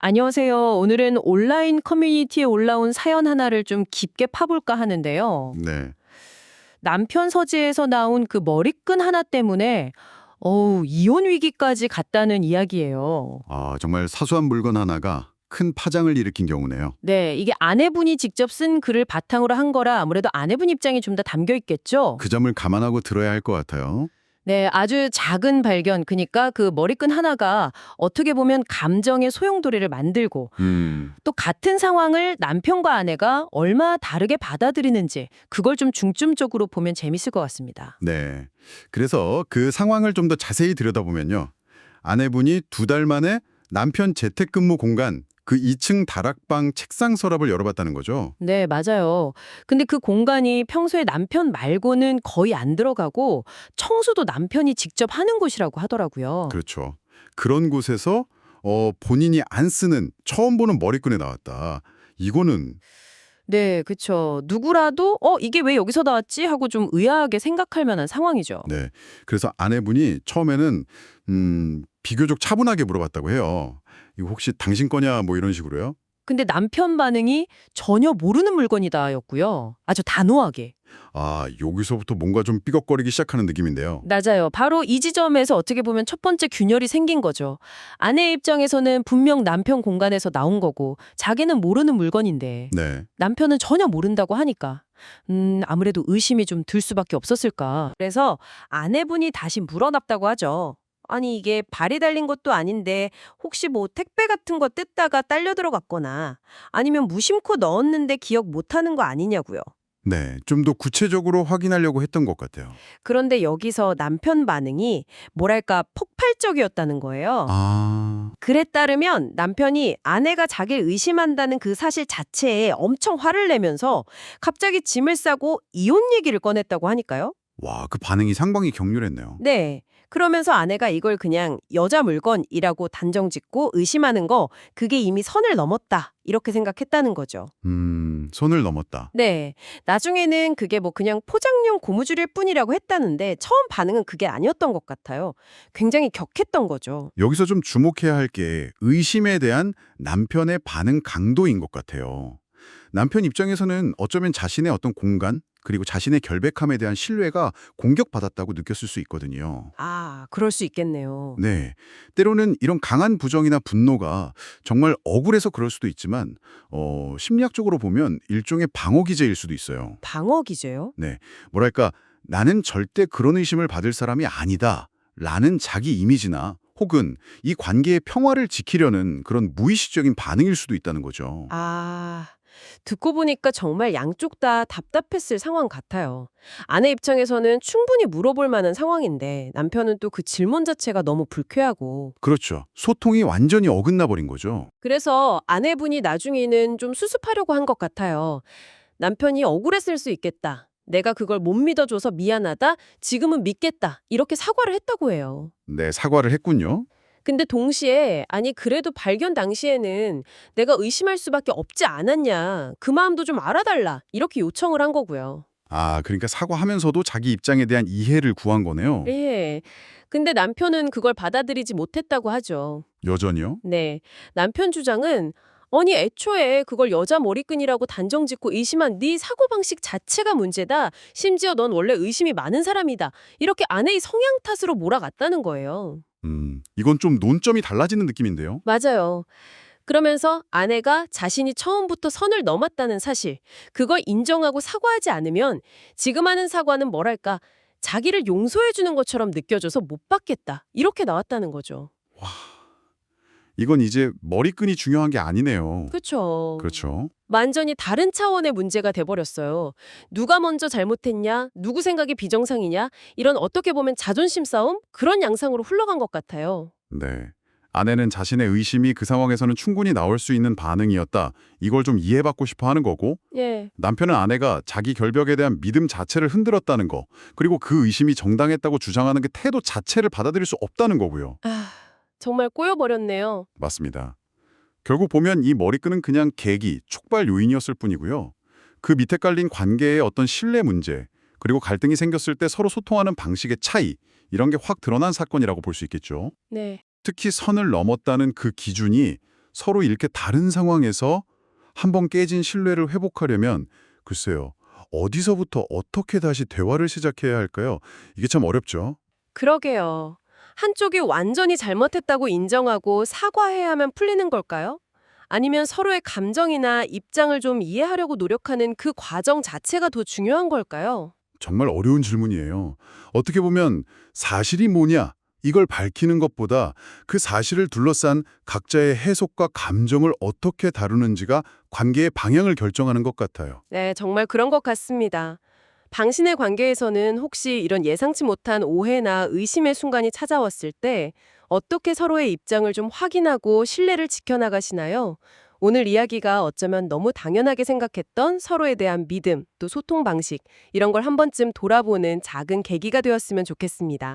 안녕하세요. 오늘은 온라인 커뮤니티에 올라온 사연 하나를 좀 깊게 파볼까 하는데요. 네. 남편 서재에서 나온 그 머리끈 하나 때문에 이혼 위기까지 갔다는 이야기예요. 정말 사소한 물건 하나가 큰 파장을 일으킨 경우네요. 네, 이게 아내분이 직접 쓴 글을 바탕으로 한 거라 아무래도 아내분 입장이 좀 더 담겨 있겠죠? 그 점을 감안하고 들어야 할 것 같아요. 네, 아주 작은 발견, 그러니까 그 머리끈 하나가 어떻게 보면 감정의 소용돌이를 만들고 또 같은 상황을 남편과 아내가 얼마나 다르게 받아들이는지 그걸 좀 중점적으로 보면 재밌을 것 같습니다. 네. 그래서 그 상황을 좀 더 자세히 들여다보면요. 아내분이 2달 만에 남편 재택근무 공간, 그 2층 다락방 책상 서랍을 열어봤다는 거죠. 네, 맞아요. 근데 그 공간이 평소에 남편 말고는 거의 안 들어가고 청소도 남편이 직접 하는 곳이라고 하더라고요. 그렇죠. 그런 곳에서 본인이 안 쓰는 처음 보는 머리끈이 나왔다. 이거는 네, 그쵸. 누구라도 이게 왜 여기서 나왔지? 하고 좀 의아하게 생각할 만한 상황이죠. 네. 그래서 아내분이 처음에는 비교적 차분하게 물어봤다고 해요. 이거 혹시 당신 거냐 뭐 이런 식으로요. 근데 남편 반응이 전혀 모르는 물건이다였고요. 아주 단호하게. 여기서부터 뭔가 좀 삐걱거리기 시작하는 느낌인데요. 맞아요. 바로 이 지점에서 어떻게 보면 첫 번째 균열이 생긴 거죠. 아내 입장에서는 분명 남편 공간에서 나온 거고 자기는 모르는 물건인데 네. 남편은 전혀 모른다고 하니까 아무래도 의심이 좀 들 수밖에 없었을까. 그래서 아내분이 다시 물어놨다고 하죠. 아니 이게 발이 달린 것도 아닌데 혹시 뭐 택배 같은 거 뜯다가 딸려 들어갔거나 아니면 무심코 넣었는데 기억 못하는 거 아니냐고요. 네. 좀 더 구체적으로 확인하려고 했던 것 같아요. 그런데 여기서 남편 반응이 뭐랄까 폭발적이었다는 거예요. 글에 따르면 남편이 아내가 자기를 의심한다는 그 사실 자체에 엄청 화를 내면서 갑자기 짐을 싸고 이혼 얘기를 꺼냈다고 하니까요. 와, 그 반응이 상당히 격렬했네요. 네. 그러면서 아내가 이걸 그냥 여자 물건이라고 단정짓고 의심하는 거 그게 이미 선을 넘었다. 이렇게 생각했다는 거죠. 선을 넘었다. 네. 나중에는 그게 뭐 그냥 포장용 고무줄일 뿐이라고 했다는데 처음 반응은 그게 아니었던 것 같아요. 굉장히 격했던 거죠. 여기서 좀 주목해야 할 게 의심에 대한 남편의 반응 강도인 것 같아요. 남편 입장에서는 어쩌면 자신의 어떤 공간, 그리고 자신의 결백함에 대한 신뢰가 공격받았다고 느꼈을 수 있거든요. 아, 그럴 수 있겠네요. 네. 때로는 이런 강한 부정이나 분노가 정말 억울해서 그럴 수도 있지만, 심리학적으로 보면 일종의 방어 기제일 수도 있어요. 방어 기제요? 네. 뭐랄까, 나는 절대 그런 의심을 받을 사람이 아니다. 라는 자기 이미지나 혹은 이 관계의 평화를 지키려는 그런 무의식적인 반응일 수도 있다는 거죠. 아, 듣고 보니까 정말 양쪽 다 답답했을 상황 같아요. 아내 입장에서는 충분히 물어볼 만한 상황인데 남편은 또 그 질문 자체가 너무 불쾌하고. 그렇죠. 소통이 완전히 어긋나 버린 거죠. 그래서 아내분이 나중에는 좀 수습하려고 한 것 같아요. 남편이 억울했을 수 있겠다. 내가 그걸 못 믿어줘서 미안하다. 지금은 믿겠다. 이렇게 사과를 했다고 해요. 네, 사과를 했군요. 근데 동시에 아니 그래도 발견 당시에는 내가 의심할 수밖에 없지 않았냐. 그 마음도 좀 알아달라. 이렇게 요청을 한 거고요. 그러니까 사과하면서도 자기 입장에 대한 이해를 구한 거네요. 예. 근데 남편은 그걸 받아들이지 못했다고 하죠. 여전히요? 네. 남편 주장은 아니 애초에 그걸 여자 머리끈이라고 단정짓고 의심한 네 사고방식 자체가 문제다. 심지어 넌 원래 의심이 많은 사람이다. 이렇게 아내의 성향 탓으로 몰아갔다는 거예요. 이건 좀 논점이 달라지는 느낌인데요. 맞아요. 그러면서 아내가 자신이 처음부터 선을 넘었다는 사실, 그걸 인정하고 사과하지 않으면 지금 하는 사과는 뭐랄까, 자기를 용서해주는 것처럼 느껴져서 못 받겠다. 이렇게 나왔다는 거죠. 이건 이제 머리끈이 중요한 게 아니네요. 그렇죠. 그렇죠. 완전히 다른 차원의 문제가 돼버렸어요. 누가 먼저 잘못했냐, 누구 생각이 비정상이냐, 이런 어떻게 보면 자존심 싸움? 그런 양상으로 흘러간 것 같아요. 네. 아내는 자신의 의심이 그 상황에서는 충분히 나올 수 있는 반응이었다. 이걸 좀 이해받고 싶어 하는 거고, 예. 남편은 아내가 자기 결벽에 대한 믿음 자체를 흔들었다는 거, 그리고 그 의심이 정당했다고 주장하는 게 태도 자체를 받아들일 수 없다는 거고요. 정말 꼬여버렸네요. 맞습니다. 결국 보면 이 머리끈은 그냥 계기, 촉발 요인이었을 뿐이고요. 그 밑에 깔린 관계의 어떤 신뢰 문제, 그리고 갈등이 생겼을 때 서로 소통하는 방식의 차이, 이런 게 확 드러난 사건이라고 볼 수 있겠죠. 네. 특히 선을 넘었다는 그 기준이 서로 이렇게 다른 상황에서 한번 깨진 신뢰를 회복하려면 글쎄요. 어디서부터 어떻게 다시 대화를 시작해야 할까요? 이게 참 어렵죠. 그러게요. 한쪽이 완전히 잘못했다고 인정하고 사과해야만 풀리는 걸까요? 아니면 서로의 감정이나 입장을 좀 이해하려고 노력하는 그 과정 자체가 더 중요한 걸까요? 정말 어려운 질문이에요. 어떻게 보면 사실이 뭐냐 이걸 밝히는 것보다 그 사실을 둘러싼 각자의 해석과 감정을 어떻게 다루는지가 관계의 방향을 결정하는 것 같아요. 네, 정말 그런 것 같습니다. 당신의 관계에서는 혹시 이런 예상치 못한 오해나 의심의 순간이 찾아왔을 때 어떻게 서로의 입장을 좀 확인하고 신뢰를 지켜나가시나요? 오늘 이야기가 어쩌면 너무 당연하게 생각했던 서로에 대한 믿음, 또 소통 방식, 이런 걸 한 번쯤 돌아보는 작은 계기가 되었으면 좋겠습니다.